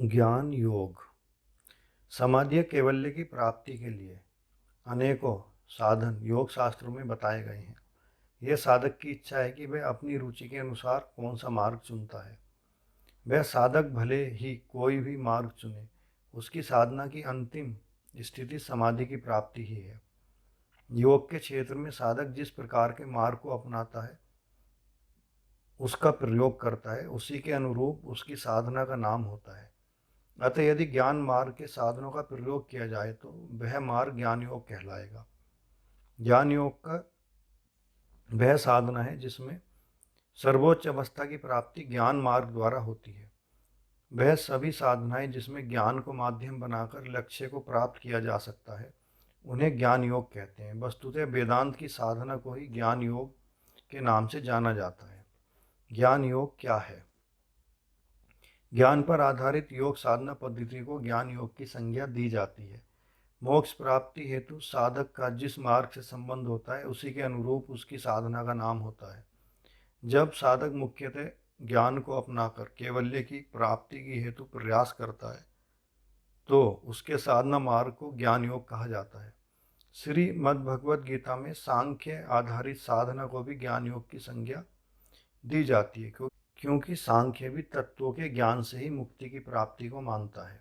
ज्ञान योग समाधि कैवल्य की प्राप्ति के लिए अनेकों साधन योग शास्त्रों में बताए गए हैं। यह साधक की इच्छा है कि वह अपनी रुचि के अनुसार कौन सा मार्ग चुनता है। वह साधक भले ही कोई भी मार्ग चुने, उसकी साधना की अंतिम स्थिति समाधि की प्राप्ति ही है। योग के क्षेत्र में साधक जिस प्रकार के मार्ग को अपनाता है, उसका प्रयोग करता है, उसी के अनुरूप उसकी साधना का नाम होता है। अतः यदि ज्ञान मार्ग के साधनों का प्रयोग किया जाए तो वह मार्ग ज्ञान योग कहलाएगा। ज्ञान योग का वह साधना है जिसमें सर्वोच्च अवस्था की प्राप्ति ज्ञान मार्ग द्वारा होती है। वह सभी साधनाएं जिसमें ज्ञान को माध्यम बनाकर लक्ष्य को प्राप्त किया जा सकता है, उन्हें ज्ञान योग कहते हैं। वस्तुतः वेदांत की साधना को ही ज्ञान योग के नाम से जाना जाता है। ज्ञान योग क्या है? ज्ञान पर आधारित योग साधना पद्धति को ज्ञान योग की संज्ञा दी जाती है। मोक्ष प्राप्ति हेतु साधक का जिस मार्ग से संबंध होता है, उसी के अनुरूप उसकी साधना का नाम होता है। जब साधक मुख्यतः ज्ञान को अपनाकर कैवल्य की प्राप्ति की हेतु प्रयास करता है, तो उसके साधना मार्ग को ज्ञान योग कहा जाता है। श्रीमद् भगवद गीता में सांख्य आधारित साधना को भी ज्ञान योग की संज्ञा दी जाती है, क्योंकि सांख्य भी तत्वों के ज्ञान से ही मुक्ति की प्राप्ति को मानता है।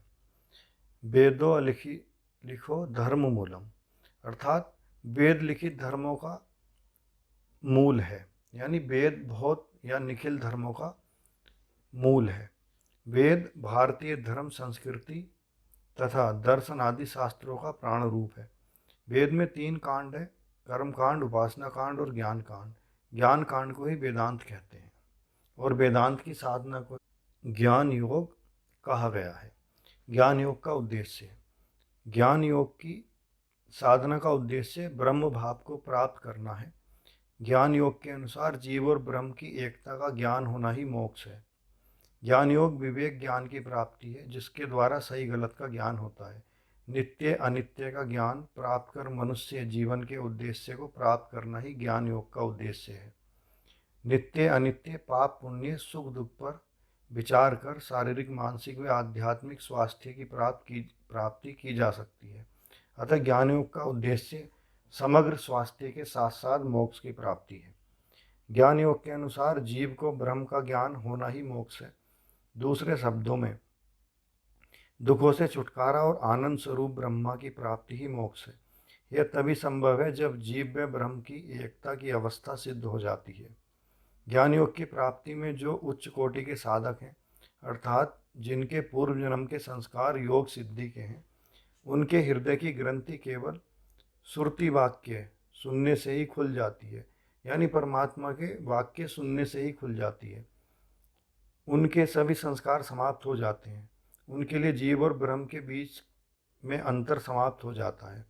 वेदो लिखो धर्म मूलम, अर्थात वेद लिखित धर्मों का मूल है, यानी वेद बहुत या निखिल धर्मों का मूल है। वेद भारतीय धर्म संस्कृति तथा दर्शन आदि शास्त्रों का प्राण रूप है। वेद में 3 कांड है, कर्म कांड, उपासना कांड और ज्ञान कांड। ज्ञान कांड को ही वेदांत कहते हैं और वेदांत की साधना को ज्ञान योग कहा गया है। ज्ञान योग का उद्देश्य, ज्ञान योग की साधना का उद्देश्य ब्रह्म भाव को प्राप्त करना है। ज्ञान योग के अनुसार जीव और ब्रह्म की एकता का ज्ञान होना ही मोक्ष है। ज्ञान योग विवेक ज्ञान की प्राप्ति है, जिसके द्वारा सही गलत का ज्ञान होता है। नित्य अनित्य का ज्ञान प्राप्त कर मनुष्य जीवन के उद्देश्य को प्राप्त करना ही ज्ञान योग का उद्देश्य है। नित्य अनित्य पाप पुण्य सुख दुख पर विचार कर शारीरिक मानसिक व आध्यात्मिक स्वास्थ्य की प्राप्ति की जा सकती है। अतः ज्ञान योग का उद्देश्य समग्र स्वास्थ्य के साथ साथ मोक्ष की प्राप्ति है। ज्ञान योग के अनुसार जीव को ब्रह्म का ज्ञान होना ही मोक्ष है। दूसरे शब्दों में दुखों से छुटकारा और आनंद स्वरूप ब्रह्मा की प्राप्ति ही मोक्ष है। यह तभी संभव है जब जीव व ब्रह्म की एकता की अवस्था सिद्ध हो जाती है। ज्ञान योग की प्राप्ति में जो उच्च कोटि के साधक हैं, अर्थात जिनके पूर्व जन्म के संस्कार योग सिद्धि के हैं, उनके हृदय की ग्रंथि केवल श्रुति वाक्य सुनने से ही खुल जाती है, यानी परमात्मा के वाक्य सुनने से ही खुल जाती है। उनके सभी संस्कार समाप्त हो जाते हैं। उनके लिए जीव और ब्रह्म के बीच में अंतर समाप्त हो जाता है।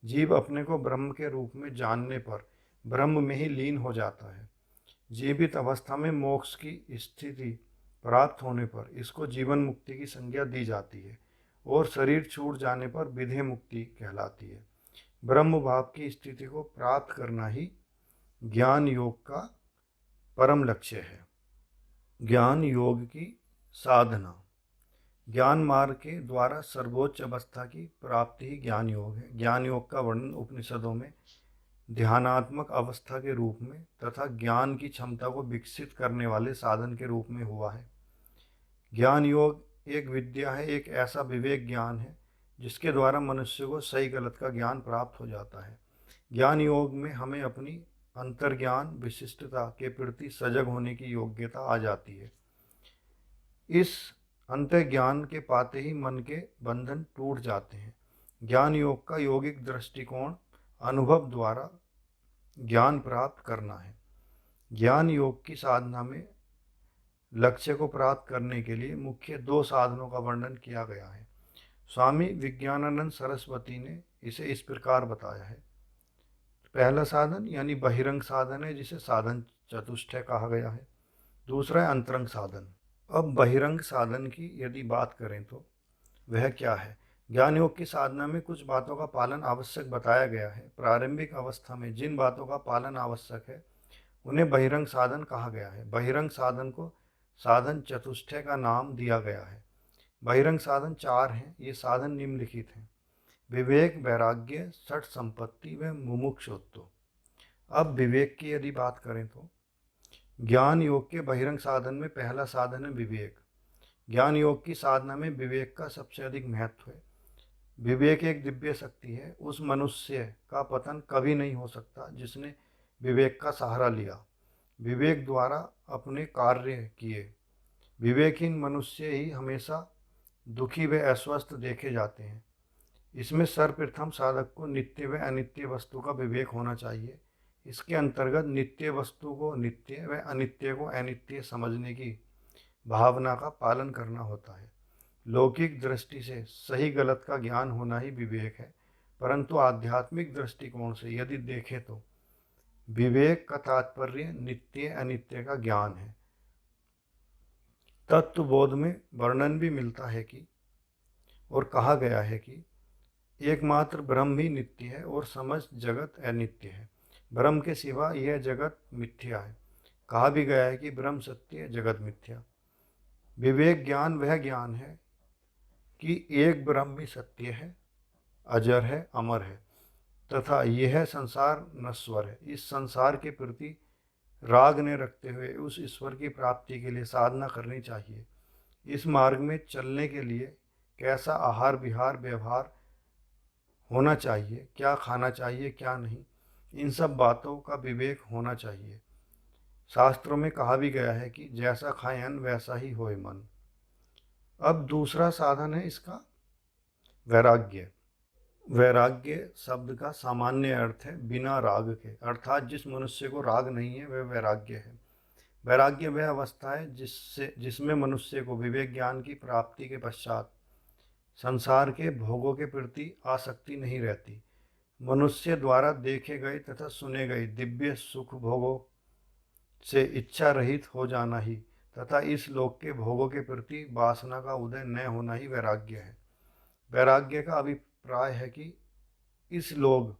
जीव अपने को ब्रह्म के रूप में जानने पर ब्रह्म में ही लीन हो जाता है। जीवित अवस्था में मोक्ष की स्थिति प्राप्त होने पर इसको जीवन मुक्ति की संज्ञा दी जाती है और शरीर छूट जाने पर विधेय मुक्ति कहलाती है। ब्रह्म भाव की स्थिति को प्राप्त करना ही ज्ञान योग का परम लक्ष्य है। ज्ञान योग की साधना, ज्ञान मार्ग के द्वारा सर्वोच्च अवस्था की प्राप्ति ही ज्ञान योग है। ज्ञान योग का वर्णन उपनिषदों में ध्यानात्मक अवस्था के रूप में तथा ज्ञान की क्षमता को विकसित करने वाले साधन के रूप में हुआ है। ज्ञान योग एक विद्या है, एक ऐसा विवेक ज्ञान है जिसके द्वारा मनुष्य को सही गलत का ज्ञान प्राप्त हो जाता है। ज्ञान योग में हमें अपनी अंतर्ज्ञान विशिष्टता के प्रति सजग होने की योग्यता आ जाती है। इस अंतर्ज्ञान के पाते ही मन के बंधन टूट जाते हैं। ज्ञान योग का यौगिक दृष्टिकोण अनुभव द्वारा ज्ञान प्राप्त करना है। ज्ञान योग की साधना में लक्ष्य को प्राप्त करने के लिए मुख्य 2 साधनों का वर्णन किया गया है। स्वामी विज्ञानानंद सरस्वती ने इसे इस प्रकार बताया है। पहला साधन यानी बहिरंग साधन है, जिसे साधन चतुष्टय कहा गया है। दूसरा है अंतरंग साधन। अब बहिरंग साधन की यदि बात करें तो वह क्या है? ज्ञान योग की साधना में कुछ बातों का पालन आवश्यक बताया गया है। प्रारंभिक अवस्था में जिन बातों का पालन आवश्यक है उन्हें बहिरंग साधन कहा गया है। बहिरंग साधन को साधन चतुष्टय का नाम दिया गया है। बहिरंग साधन 4 हैं। ये साधन निम्नलिखित हैं: विवेक, वैराग्य, षट संपत्ति व मुमुक्षुत्व। अब विवेक की यदि बात करें तो ज्ञान योग के बहिरंग साधन में पहला साधन है विवेक। ज्ञान योग की साधना में विवेक का सबसे अधिक महत्व है। विवेक एक दिव्य शक्ति है। उस मनुष्य का पतन कभी नहीं हो सकता जिसने विवेक का सहारा लिया, विवेक द्वारा अपने कार्य किए। विवेकहीन मनुष्य ही हमेशा दुखी व अस्वस्थ देखे जाते हैं। इसमें सर्वप्रथम साधक को नित्य व अनित्य वस्तु का विवेक होना चाहिए। इसके अंतर्गत नित्य वस्तु को नित्य व अनित्य को अनित्य समझने की भावना का पालन करना होता है। लौकिक दृष्टि से सही गलत का ज्ञान होना ही विवेक है, परंतु आध्यात्मिक दृष्टिकोण से यदि देखें तो विवेक का तात्पर्य नित्य अनित्य का ज्ञान है। तत्वबोध में वर्णन भी मिलता है कि और कहा गया है कि एकमात्र ब्रह्म ही नित्य है और समस्त जगत अनित्य है। ब्रह्म के सिवा यह जगत मिथ्या है। कहा भी गया है कि ब्रह्म सत्य है, जगत मिथ्या। विवेक ज्ञान वह ज्ञान है कि एक ब्रह्म ही सत्य है, अजर है, अमर है तथा यह संसार नश्वर है। इस संसार के प्रति राग ने रखते हुए उस ईश्वर की प्राप्ति के लिए साधना करनी चाहिए। इस मार्ग में चलने के लिए कैसा आहार विहार व्यवहार होना चाहिए, क्या खाना चाहिए क्या नहीं, इन सब बातों का विवेक होना चाहिए। शास्त्रों में कहा भी गया है कि जैसा खाए अन्न वैसा ही होए मन। अब दूसरा साधन है इसका वैराग्य। वैराग्य शब्द का सामान्य अर्थ है बिना राग के, अर्थात जिस मनुष्य को राग नहीं है वह वैराग्य है। वैराग्य वह अवस्था है जिसमें मनुष्य को विवेक ज्ञान की प्राप्ति के पश्चात संसार के भोगों के प्रति आसक्ति नहीं रहती। मनुष्य द्वारा देखे गए तथा सुने गए दिव्य सुख भोगों से इच्छा रहित हो जाना ही तथा इस लोक के भोगों के प्रति वासना का उदय न होना ही वैराग्य है। वैराग्य का अभिप्राय है कि इस लोक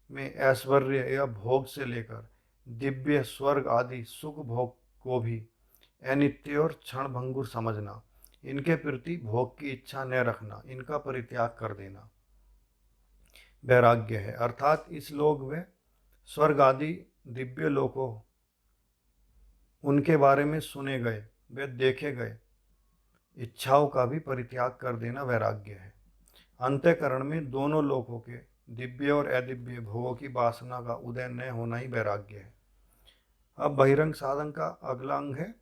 में ऐश्वर्य या भोग से लेकर दिव्य स्वर्ग आदि सुख भोग को भी अनित्य और क्षणभंगुर समझना, इनके प्रति भोग की इच्छा न रखना, इनका परित्याग कर देना वैराग्य है। अर्थात इस लोक में स्वर्ग आदि दिव्य लोकों उनके बारे में सुने गए वे देखे गए इच्छाओं का भी परित्याग कर देना वैराग्य है। अंतःकरण में दोनों लोकों के दिव्य और अदिव्य भोगों की वासना का उदय न होना ही वैराग्य है। अब बहिरंग साधन का अगला अंग है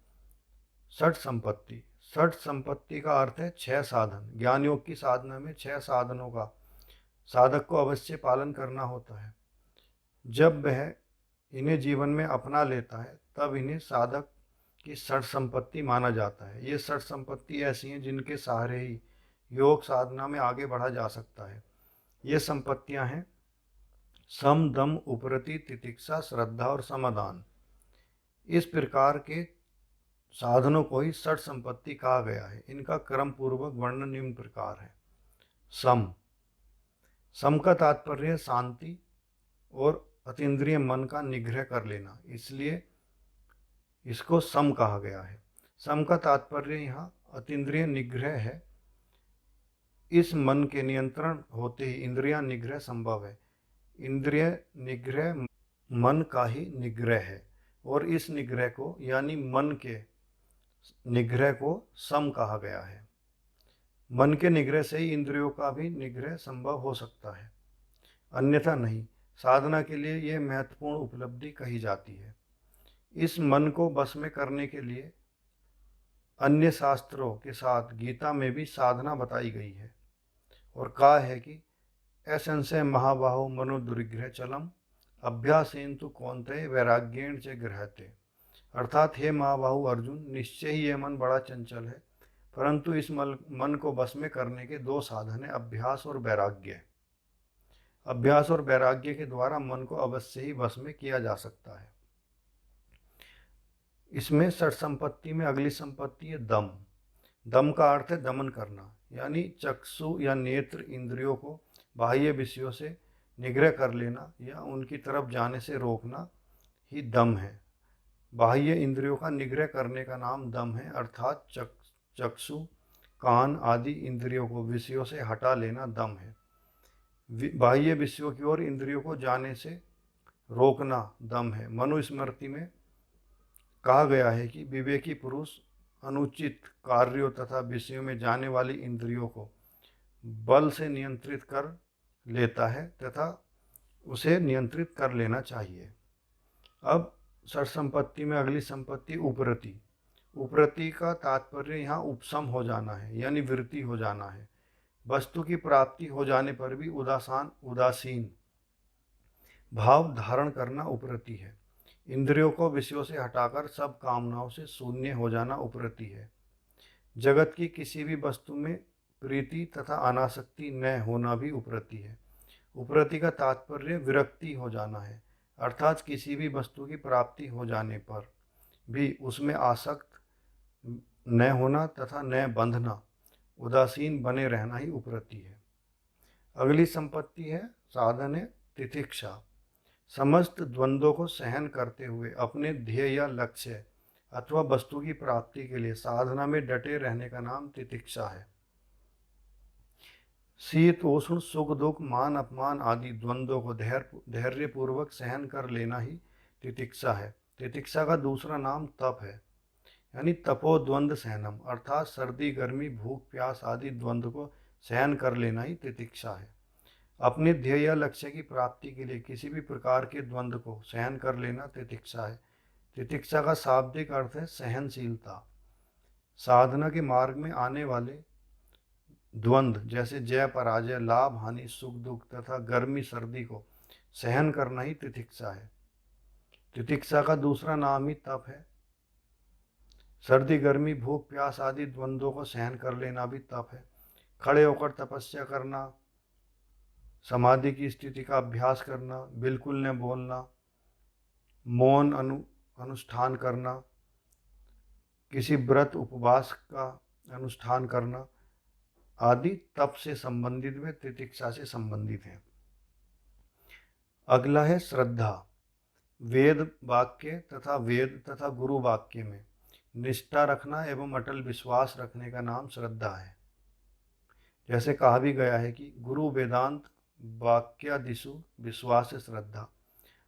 षट संपत्ति। षट संपत्ति का अर्थ है 6 साधन। ज्ञान योग की साधना में 6 साधनों का साधक को अवश्य पालन करना होता है। जब वह इन्हें जीवन में अपना लेता है तब इन्हें साधक की षट संपत्ति माना जाता है। ये षट संपत्ति ऐसी हैं जिनके सहारे ही योग साधना में आगे बढ़ा जा सकता है। ये संपत्तियां हैं सम, दम, उपरति, तितिक्षा, श्रद्धा और समाधान। इस प्रकार के साधनों को ही षट संपत्ति कहा गया है। इनका क्रम पूर्वक वर्णन निम्न प्रकार है। सम। सम का तात्पर्य शांति और अतीन्द्रिय मन का निग्रह कर लेना, इसलिए इसको सम कहा गया है। सम का तात्पर्य यहाँ अतीन्द्रिय निग्रह है। इस मन के नियंत्रण होते ही इंद्रियां निग्रह संभव है। इंद्रिय निग्रह मन का ही निग्रह है और इस निग्रह को यानी मन के निग्रह को सम कहा गया है। मन के निग्रह से ही इंद्रियों का भी निग्रह संभव हो सकता है, अन्यथा नहीं। साधना के लिए यह महत्वपूर्ण उपलब्धि कही जाती है। इस मन को बस में करने के लिए अन्य शास्त्रों के साथ गीता में भी साधना बताई गई है और कहा है कि असंशय महाबाहो मनो दुर्ग्रह चलम अभ्यासेन तु कौन्तेय वैराग्येण च गृह्यते। अर्थात हे महाबाहु अर्जुन, निश्चय ही यह मन बड़ा चंचल है, परंतु इस मन को बस में करने के 2 साधन है, अभ्यास और वैराग्य। अभ्यास और वैराग्य के द्वारा मन को अवश्य ही वश में किया जा सकता है। इसमें षट संपत्ति में अगली संपत्ति है दम। दम का अर्थ है दमन करना, यानी चक्षु या नेत्र इंद्रियों को बाह्य विषयों से निग्रह कर लेना या उनकी तरफ जाने से रोकना ही दम है। बाह्य इंद्रियों का निग्रह करने का नाम दम है, अर्थात चक्षु, कान आदि इंद्रियों को विषयों से हटा लेना दम है। बाह्य विषयों की ओर इंद्रियों को जाने से रोकना दम है। मनुस्मृति में कहा गया है कि विवेकी पुरुष अनुचित कार्यों तथा विषयों में जाने वाली इंद्रियों को बल से नियंत्रित कर लेता है तथा उसे नियंत्रित कर लेना चाहिए। अब षट संपत्ति में अगली संपत्ति उपरति। उपरति का तात्पर्य यहाँ उपशम हो जाना है, यानी वृत्ति हो जाना है। वस्तु की प्राप्ति हो जाने पर भी उदासीन भाव धारण करना उपरति है। इंद्रियों को विषयों से हटाकर सब कामनाओं से शून्य हो जाना उपरति है। जगत की किसी भी वस्तु में प्रीति तथा अनासक्ति न होना भी उपरति है। उपरति का तात्पर्य विरक्ति हो जाना है, अर्थात किसी भी वस्तु की प्राप्ति हो जाने पर भी उसमें आसक्त न होना तथा न बंधना, उदासीन बने रहना ही उपरति है। अगली संपत्ति है साधन है तितिक्षा। समस्त द्वंद्वों को सहन करते हुए अपने ध्येय या लक्ष्य अथवा वस्तु की प्राप्ति के लिए साधना में डटे रहने का नाम तितिक्षा है। शीत उष्ण सुख दुख मान अपमान आदि द्वंद्वों को धैर्यपूर्वक सहन कर लेना ही तितिक्षा है। तितिक्षा का दूसरा नाम तप है, यानी तपो द्वंद्व सहनम, अर्थात सर्दी गर्मी भूख प्यास आदि द्वंद्व को सहन कर लेना ही तितिक्षा है। अपने ध्येय या लक्ष्य की प्राप्ति के लिए किसी भी प्रकार के द्वंद्व को सहन कर लेना तितिक्षा है। तितिक्षा का शाब्दिक अर्थ है सहनशीलता। साधना के मार्ग में आने वाले द्वंद्व जैसे जय पराजय, लाभ हानि, सुख दुख तथा गर्मी सर्दी को सहन करना ही तितिक्षा है। तितिक्षा का दूसरा नाम ही तप है। सर्दी गर्मी भूख प्यास आदि द्वंद्वों को सहन कर लेना भी तप है। खड़े होकर तपस्या करना, समाधि की स्थिति का अभ्यास करना, बिल्कुल न बोलना, मौन अनुष्ठान करना, किसी व्रत उपवास का अनुष्ठान करना आदि तप से संबंधित व तितिक्षा से संबंधित है। अगला है श्रद्धा। वेद वाक्य तथा गुरु वाक्य में निष्ठा रखना एवं अटल विश्वास रखने का नाम श्रद्धा है। जैसे कहा भी गया है कि गुरु वेदांत वाक्यादिषु विश्वास श्रद्धा,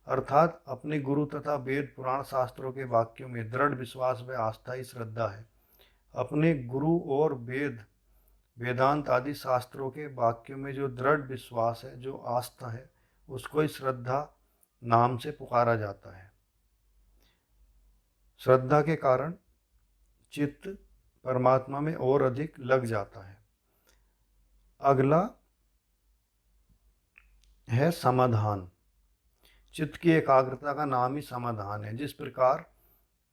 अर्थात अपने गुरु तथा वेद पुराण शास्त्रों के वाक्यों में दृढ़ विश्वास व आस्था ही श्रद्धा है। अपने गुरु और वेदांत आदि शास्त्रों के वाक्यों में जो दृढ़ विश्वास है, जो आस्था है, उसको ही श्रद्धा नाम से पुकारा जाता है। श्रद्धा के कारण चित्त परमात्मा में और अधिक लग जाता है। अगला है समाधान। चित्त की एकाग्रता का नाम ही समाधान है। जिस प्रकार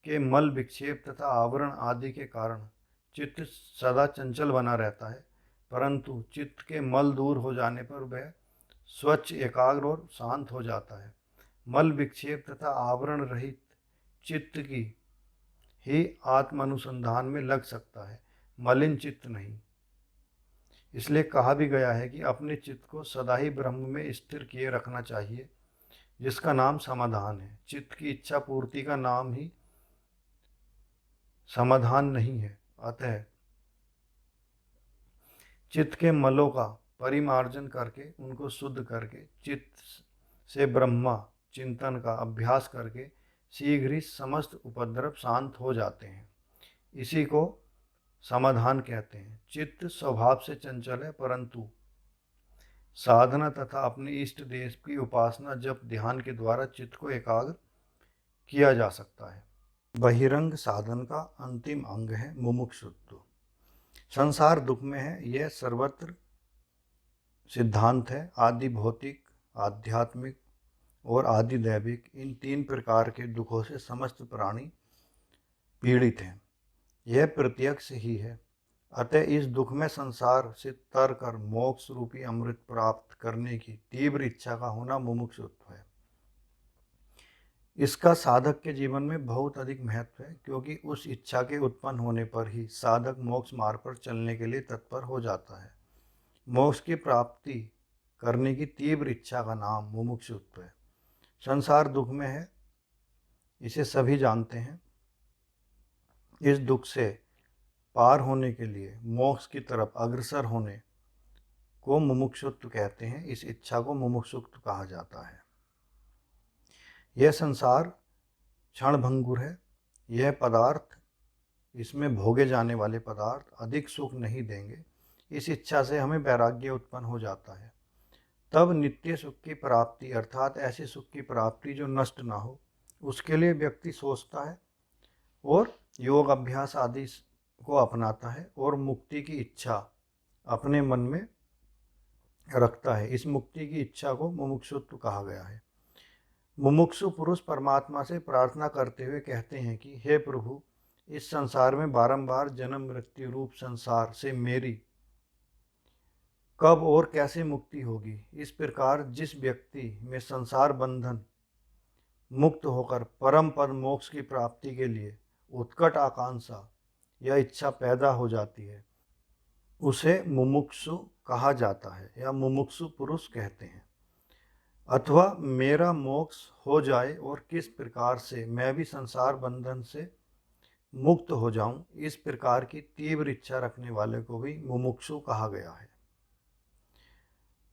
के मल विक्षेप तथा आवरण आदि के कारण चित्त सदा चंचल बना रहता है, परंतु चित्त के मल दूर हो जाने पर वह स्वच्छ एकाग्र और शांत हो जाता है। मल विक्षेप तथा आवरण रहित चित्त की ही आत्म अनुसंधान में लग सकता है, मलिन चित्त नहीं। इसलिए कहा भी गया है कि अपने चित्त को सदा ही ब्रह्म में स्थिर किए रखना चाहिए, जिसका नाम समाधान है। चित्त की इच्छा पूर्ति का नाम ही समाधान नहीं है। अतः चित्त के मलों का परिमार्जन करके, उनको शुद्ध करके, चित्त से ब्रह्मा चिंतन का अभ्यास करके शीघ्र ही समस्त उपद्रव शांत हो जाते हैं। इसी को समाधान कहते हैं। चित्त स्वभाव से चंचल है, परंतु साधना तथा अपने इष्ट देश की उपासना जप ध्यान के द्वारा चित्त को एकाग्र किया जा सकता है। बहिरंग साधन का अंतिम अंग है मुमुक्षुत्व। संसार दुख में है, यह सर्वत्र सिद्धांत है। आदि भौतिक, आध्यात्मिक और आदि दैविक, इन तीन प्रकार के दुखों से समस्त प्राणी पीड़ित हैं। यह प्रत्यक्ष ही है। अतः इस दुख में संसार से तर कर मोक्ष रूपी अमृत प्राप्त करने की तीव्र इच्छा का होना मुमुक्षुत्व है। इसका साधक के जीवन में बहुत अधिक महत्व है, क्योंकि उस इच्छा के उत्पन्न होने पर ही साधक मोक्ष मार्ग पर चलने के लिए तत्पर हो जाता है। मोक्ष की प्राप्ति करने की तीव्र इच्छा का नाम मुमुक्षुत्व है। संसार दुख में है, इसे सभी जानते हैं। इस दुख से पार होने के लिए मोक्ष की तरफ अग्रसर होने को मुमुक्षुत्व कहते हैं। इस इच्छा को मुमुक्षुत्व कहा जाता है। यह संसार क्षणभंगुर है। यह पदार्थ, इसमें भोगे जाने वाले पदार्थ अधिक सुख नहीं देंगे। इस इच्छा से हमें वैराग्य उत्पन्न हो जाता है। तब नित्य सुख की प्राप्ति अर्थात ऐसे सुख की प्राप्ति जो नष्ट ना हो, उसके लिए व्यक्ति सोचता है और योग अभ्यास आदि को अपनाता है और मुक्ति की इच्छा अपने मन में रखता है। इस मुक्ति की इच्छा को मुमुक्षुत्व कहा गया है। मुमुक्षु पुरुष परमात्मा से प्रार्थना करते हुए कहते हैं कि हे प्रभु, इस संसार में बारंबार जन्म मृत्यु रूप संसार से मेरी कब और कैसे मुक्ति होगी। इस प्रकार जिस व्यक्ति में संसार बंधन मुक्त होकर परम पद मोक्ष की प्राप्ति के लिए उत्कट आकांक्षा या इच्छा पैदा हो जाती है, उसे मुमुक्षु कहा जाता है या मुमुक्षु पुरुष कहते हैं। अथवा मेरा मोक्ष हो जाए और किस प्रकार से मैं भी संसार बंधन से मुक्त हो जाऊं, इस प्रकार की तीव्र इच्छा रखने वाले को भी मुमुक्षु कहा गया है।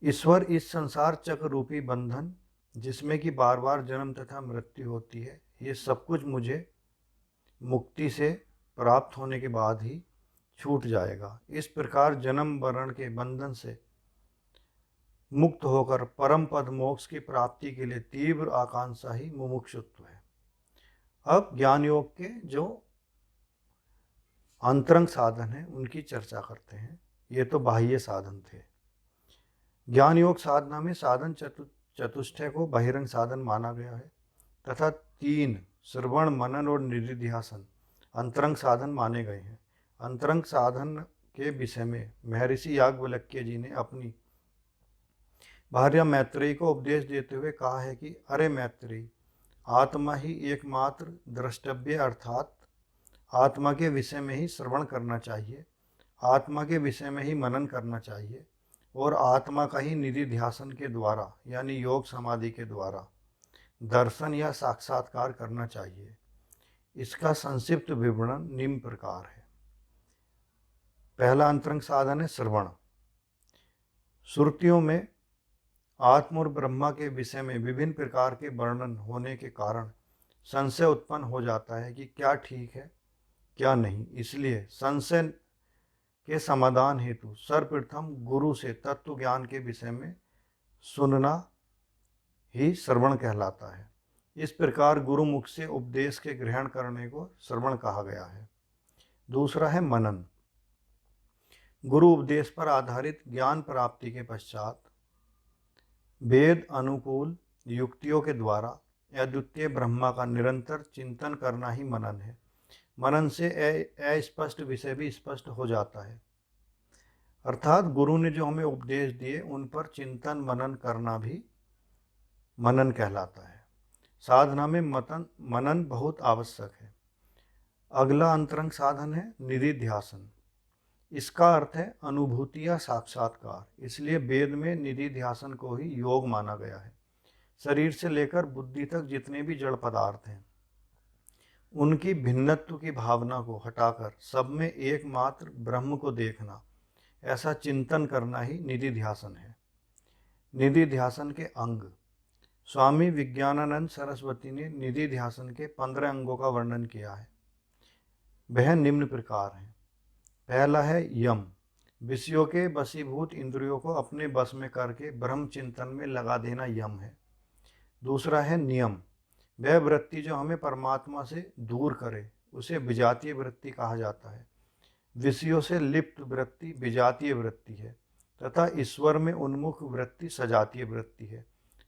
ईश्वर इस संसार चक्र रूपी बंधन, जिसमें कि बार बार जन्म तथा मृत्यु होती है, ये सब कुछ मुझे मुक्ति से प्राप्त होने के बाद ही छूट जाएगा। इस प्रकार जन्म मरण के बंधन से मुक्त होकर परम पद मोक्ष की प्राप्ति के लिए तीव्र आकांक्षा ही मुमुक्षुत्व है। अब ज्ञान योग के जो अंतरंग साधन हैं उनकी चर्चा करते हैं। ये तो बाह्य साधन थे। ज्ञान योग साधना में साधन चतुष्टय को बहिरंग साधन माना गया है तथा 3 श्रवण मनन और निधिध्यासन अंतरंग साधन माने गए हैं। अंतरंग साधन के विषय में महर्षि याज्ञवल्क्य जी ने अपनी भार्या मैत्रेयी को उपदेश देते हुए कहा है कि अरे मैत्रेयी, आत्मा ही एकमात्र द्रष्टव्य अर्थात आत्मा के विषय में ही श्रवण करना चाहिए, आत्मा के विषय में ही मनन करना चाहिए और आत्मा का ही निधिध्यासन के द्वारा यानी योग समाधि के द्वारा दर्शन या साक्षात्कार करना चाहिए। इसका संक्षिप्त विवरण निम्न प्रकार है। पहला अंतरंग साधन है श्रवण। श्रुतियों में आत्म और ब्रह्मा के विषय में विभिन्न प्रकार के वर्णन होने के कारण संशय उत्पन्न हो जाता है कि क्या ठीक है क्या नहीं। इसलिए संशय के समाधान हेतु सर्वप्रथम गुरु से तत्व ज्ञान के विषय में सुनना ही श्रवण कहलाता है। इस प्रकार गुरुमुख से उपदेश के ग्रहण करने को श्रवण कहा गया है। दूसरा है मनन। गुरु उपदेश पर आधारित ज्ञान प्राप्ति के पश्चात वेद अनुकूल युक्तियों के द्वारा अद्वितीय ब्रह्मा का निरंतर चिंतन करना ही मनन है। मनन से अस्पष्ट विषय भी स्पष्ट हो जाता है। अर्थात गुरु ने जो हमें उपदेश दिए उन पर चिंतन मनन करना भी मनन कहलाता है। साधना में मनन बहुत आवश्यक है। अगला अंतरंग साधन है निधिध्यासन। इसका अर्थ है अनुभूति या साक्षात्कार। इसलिए वेद में निधिध्यासन को ही योग माना गया है। शरीर से लेकर बुद्धि तक जितने भी जड़ पदार्थ हैं उनकी भिन्नत्व की भावना को हटाकर सब में एकमात्र ब्रह्म को देखना, ऐसा चिंतन करना ही निधिध्यासन है। निधिध्यासन के अंग। स्वामी विज्ञानानंद सरस्वती ने निधिध्यासन के 15 अंगों का वर्णन किया है। वह निम्न प्रकार हैं। पहला है यम। विषयों के वशीभूत इंद्रियों को अपने बस में करके ब्रह्म चिंतन में लगा देना यम है। दूसरा है नियम। वह वृत्ति जो हमें परमात्मा से दूर करे उसे विजातीय वृत्ति कहा जाता है। विषयों से लिप्त वृत्ति विजातीय वृत्ति है तथा ईश्वर में उन्मुख वृत्ति सजातीय वृत्ति है।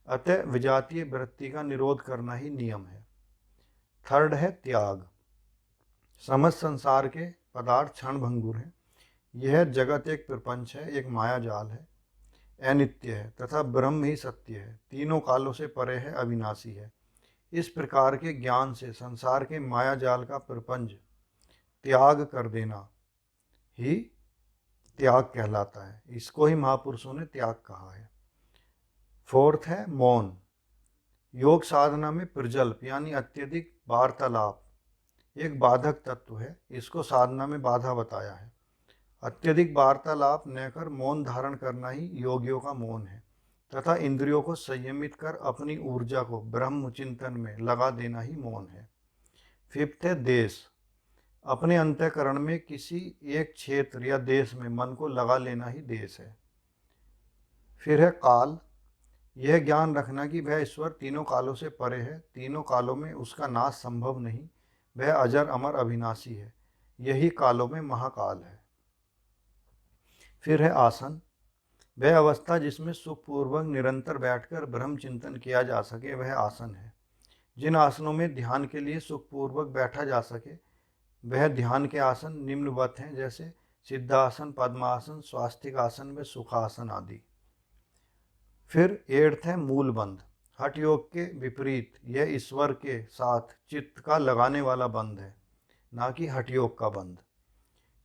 अतः विजातीय वृत्ति का निरोध करना ही नियम है। थर्ड है त्याग। समस्त संसार के पदार्थ क्षणभंगुर हैं। यह जगत एक प्रपंच है, एक माया जाल है, अनित्य है तथा ब्रह्म ही सत्य है, तीनों कालों से परे है, अविनाशी है। इस प्रकार के ज्ञान से संसार के माया जाल का प्रपंच त्याग कर देना ही त्याग कहलाता है। इसको ही महापुरुषों ने त्याग कहा है। फोर्थ है मौन। योग साधना में प्रजल्प यानी अत्यधिक वार्तालाप एक बाधक तत्व है, इसको साधना में बाधा बताया है। अत्यधिक वार्तालाप न कर मौन धारण करना ही योगियों का मौन है, तथा इंद्रियों को संयमित कर अपनी ऊर्जा को ब्रह्म चिंतन में लगा देना ही मौन है। फिफ्थ है देश। अपने अंतःकरण में किसी एक क्षेत्र या देश में मन को लगा लेना ही देश है। फिर है काल। यह ज्ञान रखना कि वह ईश्वर तीनों कालों से परे है, तीनों कालों में उसका नाश संभव नहीं, वह अजर अमर अविनाशी है, यही कालों में महाकाल है। फिर है आसन। वह अवस्था जिसमें सुखपूर्वक निरंतर बैठकर ब्रह्म चिंतन किया जा सके, वह आसन है। जिन आसनों में ध्यान के लिए सुखपूर्वक बैठा जा सके, वह ध्यान के आसन निम्नवत हैं, जैसे सिद्धासन, पद्मासन, स्वास्तिक आसन व सुखासन आदि। फिर एर्थ है मूलबंध। हठ योग के विपरीत यह ईश्वर के साथ चित्त का लगाने वाला बंध है, ना कि हठ योग का बंध,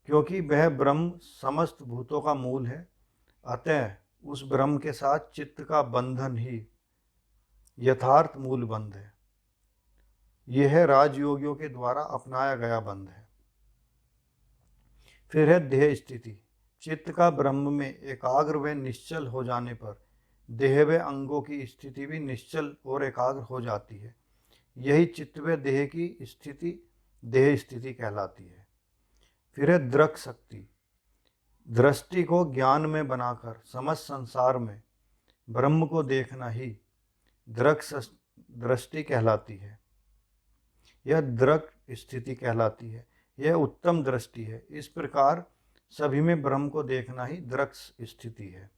क्योंकि वह ब्रह्म समस्त भूतों का मूल है। अतः उस ब्रह्म के साथ चित्त का बंधन ही यथार्थ मूल बंध है। यह राजयोगियों के द्वारा अपनाया गया बंध है। फिर है देह स्थिति। चित्त का ब्रह्म में एकाग्र व निश्चल हो जाने पर देह व अंगों की स्थिति भी निश्चल और एकाग्र हो जाती है। यही चित्त व देह की स्थिति देह स्थिति कहलाती है। फिर है दृक् शक्ति। दृष्टि को ज्ञान में बनाकर समस्त संसार में ब्रह्म को देखना ही दृक् दृष्टि कहलाती है। यह दृक् स्थिति कहलाती है। यह उत्तम दृष्टि है। इस प्रकार सभी में ब्रह्म को देखना ही दृक् स्थिति है।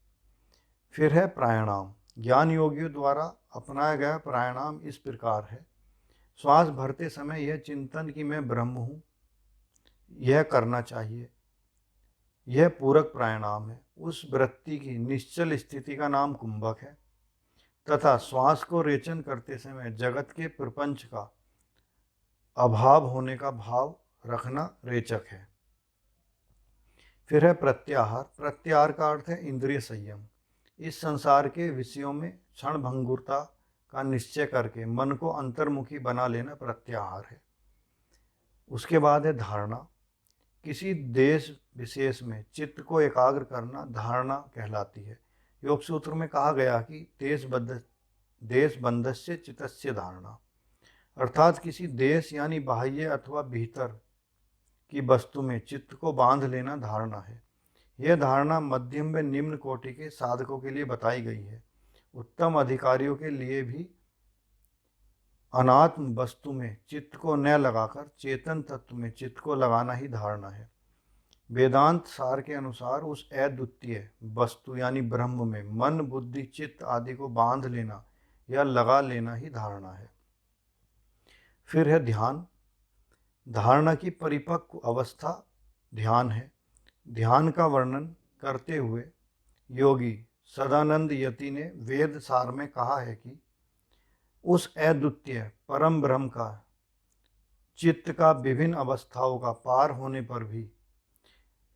फिर है प्राणायाम। ज्ञान योगियों द्वारा अपनाया गया प्राणायाम इस प्रकार है। श्वास भरते समय यह चिंतन कि मैं ब्रह्म हूँ, यह करना चाहिए। यह पूरक प्राणायाम है। उस वृत्ति की निश्चल स्थिति का नाम कुंभक है, तथा श्वास को रेचन करते समय जगत के प्रपंच का अभाव होने का भाव रखना रेचक है। फिर है प्रत्याहार। प्रत्याहार का अर्थ है इंद्रिय संयम। इस संसार के विषयों में क्षण भंगुरता का निश्चय करके मन को अंतर्मुखी बना लेना प्रत्याहार है। उसके बाद है धारणा। किसी देश विशेष में चित्त को एकाग्र करना धारणा कहलाती है। योग सूत्र में कहा गया कि देश बंधस्य चित्तस्य धारणा, अर्थात किसी देश यानी बाह्य अथवा भीतर की वस्तु में चित्त को बांध लेना धारणा है। यह धारणा मध्यम व निम्न कोटि के साधकों के लिए बताई गई है। उत्तम अधिकारियों के लिए भी अनात्म वस्तु में चित्त को न लगाकर चेतन तत्व में चित्त को लगाना ही धारणा है। वेदांत सार के अनुसार उस अद्वितीय वस्तु यानी ब्रह्म में मन, बुद्धि, चित्त आदि को बांध लेना या लगा लेना ही धारणा है। फिर है ध्यान। धारणा की परिपक्व अवस्था ध्यान है। ध्यान का वर्णन करते हुए योगी सदानंद यति ने वेद सार में कहा है कि उस अद्वितीय परम ब्रह्म का चित्त का विभिन्न अवस्थाओं का पार होने पर भी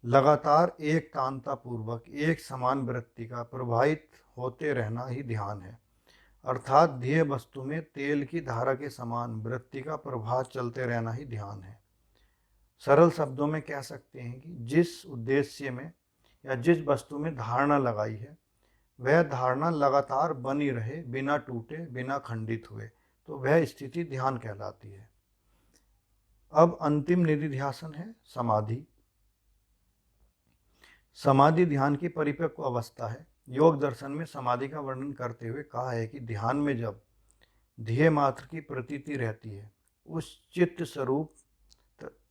लगातार एक कांता पूर्वक एक समान वृत्ति का प्रवाहित होते रहना ही ध्यान है। अर्थात ध्येय वस्तु में तेल की धारा के समान वृत्ति का प्रवाह चलते रहना ही ध्यान है। सरल शब्दों में कह सकते हैं कि जिस उद्देश्य में या जिस वस्तु में धारणा लगाई है, वह धारणा लगातार बनी रहे, बिना टूटे, बिना खंडित हुए, तो वह स्थिति ध्यान कहलाती है। अब अंतिम निधिध्यासन है समाधि। समाधि ध्यान की परिपक्व अवस्था है। योग दर्शन में समाधि का वर्णन करते हुए कहा है कि ध्यान में जब ध्येय मात्र की प्रतीति रहती है, उस चित्त स्वरूप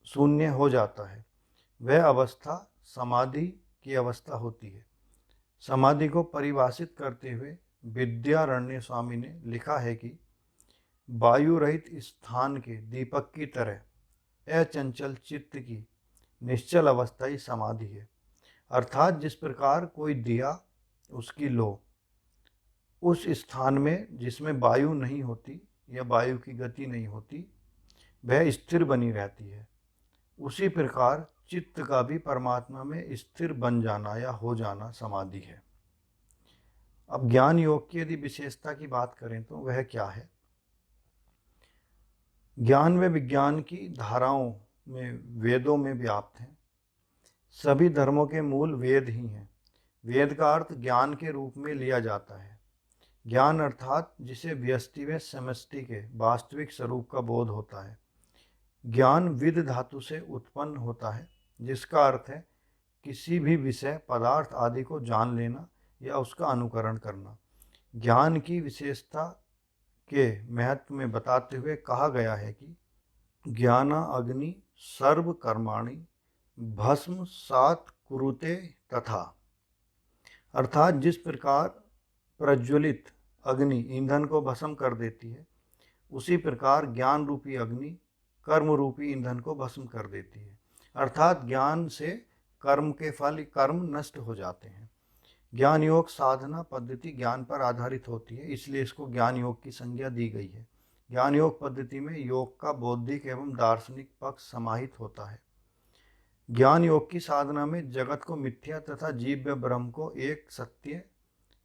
शून्य हो जाता है, वह अवस्था समाधि की अवस्था होती है। समाधि को परिभाषित करते हुए विद्यारण्य स्वामी ने लिखा है कि वायु रहित स्थान के दीपक की तरह अचंचल चित्त की निश्चल अवस्था ही समाधि है। अर्थात जिस प्रकार कोई दिया, उसकी लो उस स्थान में जिसमें वायु नहीं होती या वायु की गति नहीं होती, वह स्थिर बनी रहती है, उसी प्रकार चित्त का भी परमात्मा में स्थिर बन जाना या हो जाना समाधि है। अब ज्ञान योग की यदि विशेषता की बात करें तो वह क्या है? ज्ञान व विज्ञान की धाराओं में वेदों में व्याप्त हैं। सभी धर्मों के मूल वेद ही हैं। वेद का अर्थ ज्ञान के रूप में लिया जाता है। ज्ञान अर्थात जिसे व्यष्टि व समष्टि के वास्तविक स्वरूप का बोध होता है। ज्ञान विद धातु से उत्पन्न होता है, जिसका अर्थ है किसी भी विषय, पदार्थ आदि को जान लेना या उसका अनुकरण करना। ज्ञान की विशेषता के महत्व में बताते हुए कहा गया है कि ज्ञाना अग्नि सर्व कर्माणि भस्म सात कुरुते तथा, अर्थात जिस प्रकार प्रज्वलित अग्नि ईंधन को भस्म कर देती है, उसी प्रकार ज्ञान रूपी अग्नि कर्म रूपी ईंधन को भस्म कर देती है। अर्थात ज्ञान से कर्म के फल कर्म नष्ट हो जाते हैं। ज्ञान योग साधना पद्धति ज्ञान पर आधारित होती है, इसलिए इसको ज्ञान योग की संज्ञा दी गई है। ज्ञान योग पद्धति में योग का बौद्धिक एवं दार्शनिक पक्ष समाहित होता है। ज्ञान योग की साधना में जगत को मिथ्या तथा जीव व ब्रह्म को एक सत्य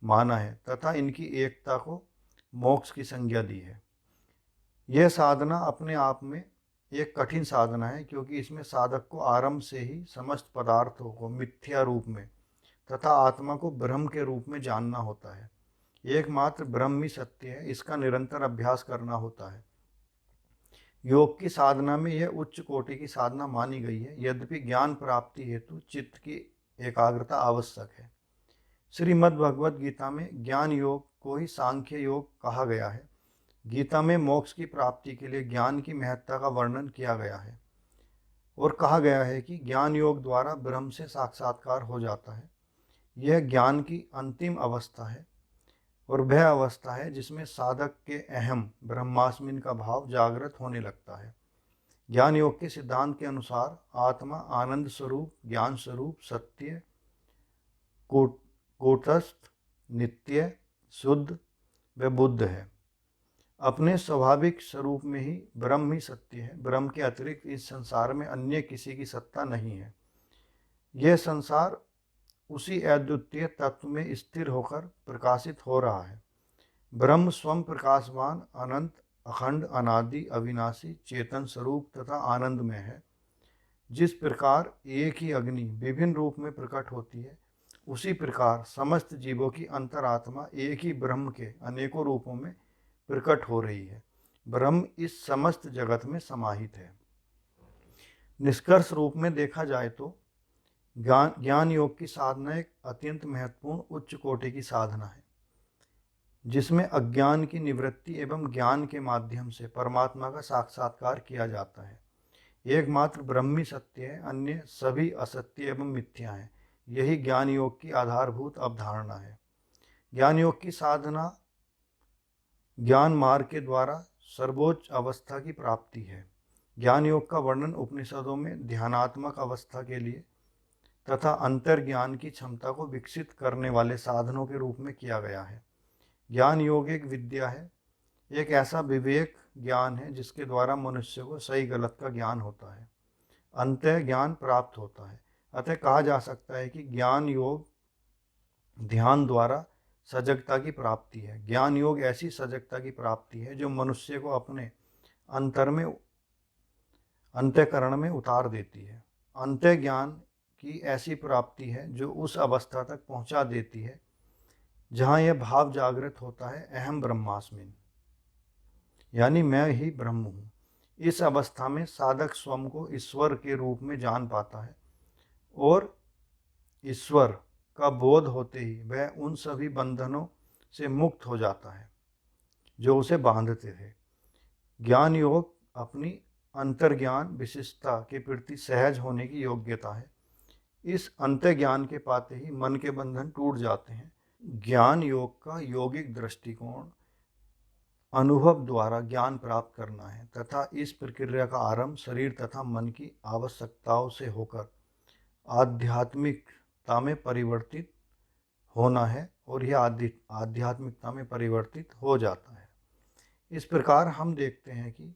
माना है तथा इनकी एकता को मोक्ष की संज्ञा दी है। यह साधना अपने आप में एक कठिन साधना है, क्योंकि इसमें साधक को आरंभ से ही समस्त पदार्थों को मिथ्या रूप में तथा आत्मा को ब्रह्म के रूप में जानना होता है। एकमात्र ब्रह्म ही सत्य है, इसका निरंतर अभ्यास करना होता है। योग की साधना में यह उच्च कोटि की साधना मानी गई है, यद्यपि ज्ञान प्राप्ति हेतु चित्त की एकाग्रता आवश्यक है। श्रीमद् भगवद गीता में ज्ञान योग को ही सांख्य योग कहा गया है। गीता में मोक्ष की प्राप्ति के लिए ज्ञान की महत्ता का वर्णन किया गया है और कहा गया है कि ज्ञान योग द्वारा ब्रह्म से साक्षात्कार हो जाता है। यह ज्ञान की अंतिम अवस्था है और वह अवस्था है जिसमें साधक के अहम ब्रह्मास्मिन का भाव जागृत होने लगता है। ज्ञान योग के सिद्धांत के अनुसार आत्मा आनंद स्वरूप, ज्ञान स्वरूप, सत्य, कूटस्थ, नित्य, शुद्ध व बुद्ध है। अपने स्वाभाविक स्वरूप में ही ब्रह्म ही सत्य है। ब्रह्म के अतिरिक्त इस संसार में अन्य किसी की सत्ता नहीं है। यह संसार उसी अद्वितीय तत्व में स्थिर होकर प्रकाशित हो रहा है। ब्रह्म स्वयं प्रकाशवान, अनंत, अखंड, अनादि, अविनाशी, चेतन स्वरूप तथा आनंद में है। जिस प्रकार एक ही अग्नि विभिन्न रूप में प्रकट होती है, उसी प्रकार समस्त जीवों की अंतरात्मा एक ही ब्रह्म के अनेकों रूपों में प्रकट हो रही है। ब्रह्म इस समस्त जगत में समाहित है। निष्कर्ष रूप में देखा जाए तो ज्ञान योग की साधना एक अत्यंत महत्वपूर्ण उच्च कोटि की साधना है, जिसमें अज्ञान की निवृत्ति एवं ज्ञान के माध्यम से परमात्मा का साक्षात्कार किया जाता है। एकमात्र ब्रह्मी सत्य है, अन्य सभी असत्य एवं मिथ्या है। यही ज्ञान योग की आधारभूत अवधारणा है। ज्ञान योग की साधना ज्ञान मार्ग के द्वारा सर्वोच्च अवस्था की प्राप्ति है। ज्ञान योग का वर्णन उपनिषदों में ध्यानात्मक अवस्था के लिए तथा अंतर्ज्ञान की क्षमता को विकसित करने वाले साधनों के रूप में किया गया है। ज्ञान योग एक विद्या है, एक ऐसा विवेक ज्ञान है जिसके द्वारा मनुष्य को सही गलत का ज्ञान होता है, अंतः ज्ञान प्राप्त होता है। अतः कहा जा सकता है कि ज्ञान योग ध्यान द्वारा सजगता की प्राप्ति है। ज्ञान योग ऐसी सजगता की प्राप्ति है जो मनुष्य को अपने अंतःकरण में उतार देती है। अंतः ज्ञान की ऐसी प्राप्ति है जो उस अवस्था तक पहुंचा देती है जहां यह भाव जागृत होता है, अहम ब्रह्मास्मिन, यानी मैं ही ब्रह्म हूँ। इस अवस्था में साधक स्वयं को ईश्वर के रूप में जान पाता है और ईश्वर का बोध होते ही वह उन सभी बंधनों से मुक्त हो जाता है जो उसे बांधते थे। ज्ञान योग अपनी अंतर्ज्ञान विशिष्टता के प्रति सहज होने की योग्यता है। इस अंतर्ज्ञान के पाते ही मन के बंधन टूट जाते हैं। ज्ञान योग का यौगिक दृष्टिकोण अनुभव द्वारा ज्ञान प्राप्त करना है तथा इस प्रक्रिया का आरंभ शरीर तथा मन की आवश्यकताओं से होकर आध्यात्मिकता में परिवर्तित होना है और यह आध्यात्मिकता में परिवर्तित हो जाता है। इस प्रकार हम देखते हैं कि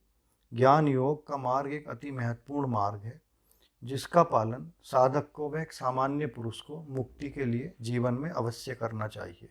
ज्ञान योग का मार्ग एक अति महत्वपूर्ण मार्ग है, जिसका पालन साधक को व एक सामान्य पुरुष को मुक्ति के लिए जीवन में अवश्य करना चाहिए।